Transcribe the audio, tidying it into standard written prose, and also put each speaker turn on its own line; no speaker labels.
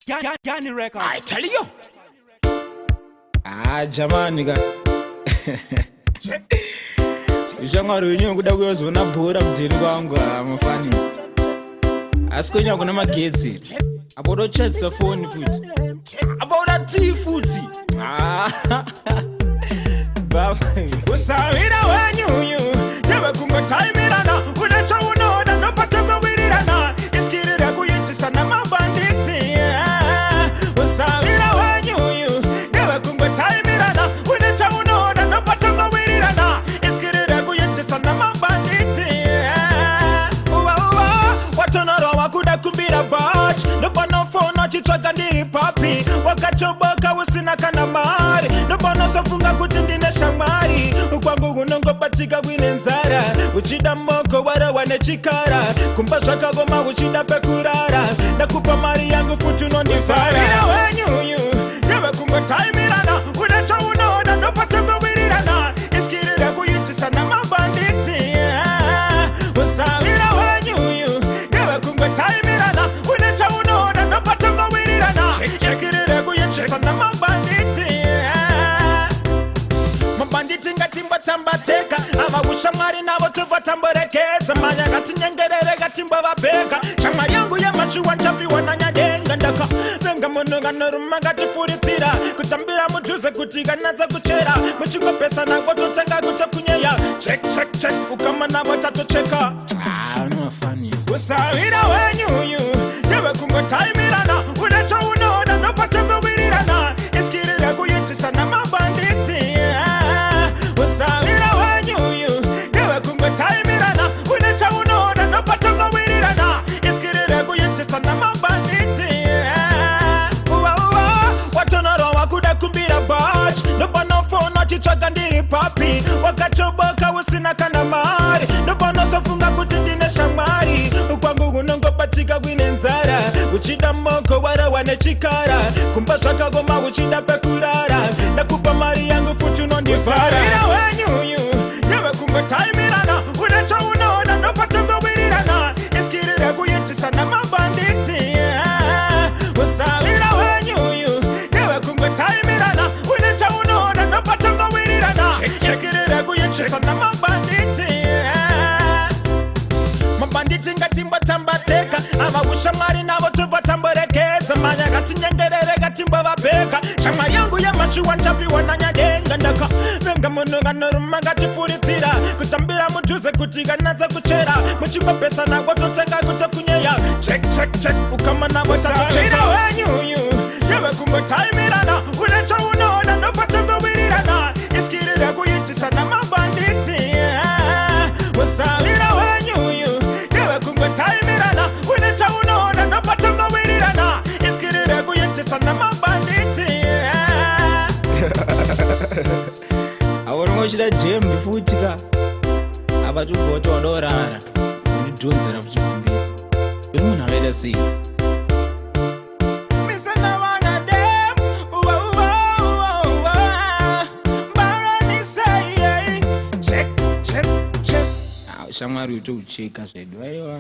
Gani record.
I tell you.
Jamani ka. Ushangari wenyewe kuda kuyozona bhora mjini kwangu amafani. Asikunya kuna magetsi. Abodo chatsa phone futhi. Aboda tea futhi. Baba.
Usawira wenyuyu. Newe kungotayimirana. Unacha unoda nopata kuwirirana. Iskirira kuyitisa na mabanditi. Usawira wenyuyu. Newe kungotayimirana. Unacha unoda nopata kuwirirana. Iskirira kuyitisa na mabanditi. Watonoro wakuda kumbira batch. Nopano phone chitwaga ndiri papi. Wakachoboka usina kana mari. Nopano sofunga kuti ndine shamari. Ukwangu unongobatika kwine nzara. Uchida moko wara wane chikara. Kumba zvakagoma uchida pekurara. Nakupa mari yangu futi unondivara. Usawira wenyuyu. Newe kungotayimirana. Unacha unoda nopata kuwirirana. Iskirira kuyitisa na mabanditi. Usawira wenyuyu. Newe kungotayimirana. Unacha unoda nopata kuwirirana. Iskirira kuyitisa na mabanditi. Mabanditi ngatimba tambateka. Abawusha mwari nabo tuva tamborekeza. Manya gati nyengerere gatimba babeka. Shama yangu ya machuwa chavi wananyadenga ndaka. Venga mununga noruma gati furitira. Kutambira mujuze kutiga naza kuchera. Muchingo pesa na goto tenga gucha kunyeya. Check check check ukama nabo tato cheka.
No funny.
Usawira wenyuyu. Newe kungotayimirana. Unacha unoda nopata kuwirirana. Iskirira kuyitisa na mabanditi. Usawira wenyuyu. Newe kungotayimirana. Unacha unoda nopata kuwirirana. Iskirira kuyitisa na mabanditi. Watonoro wakuda kumbira batch. Nopano phone chitwaga ndiri papi. Wakachoboka usina kana mari. Nopano sofunga kuti ndine shamari. Ukwangu unongobatika kwine nzara. Uchida moko wara wane chikara. Kumba zvakagoma uchida pekurara. Nakupa mari yangu futi unondivara. Usawira wenyuyu. Newe kungotayimirana. Unacha unoda nopata kuwirirana. Iskirira kuyitisa na mabanditi. Usawira wenyuyu. Newe kungotayimirana. Unacha unoda nopata kuwirirana. Iskirira kuyitisa na mabanditi. Mabanditi ngatimba tambateka. Abawusha mwari nabo tuva tamborekeza. Manya gati nyengerere gatimba babeka. Shama yangu ya machuwa nchavi wananyadenga ndaka. Venga mununga noruma gati furitira. Kutambira mujuze kutiga naza kuchera. Muchimba pesa na goto tenga gucha kunyeya. Check check check ukama nabo tato cheka. Wenyuyu. Newe kungotayimirana. Unacha unoda nopata kuwirirana. Iskirira kuyitisa na mabanditi. Usawira wenyuyu. Newe kungotayimirana. Unacha unoda nopata kuwirirana. Iskirira kuyitisa na mabanditi.
Aworongo chida jembe futhi ka. Abatubhoto wadorara. Ndidonzera kuchikumbisa. Umuntu akela sei.
Misana wana dem. Barani say. Check check check.
Shamwari utocheka zvedu aiwa.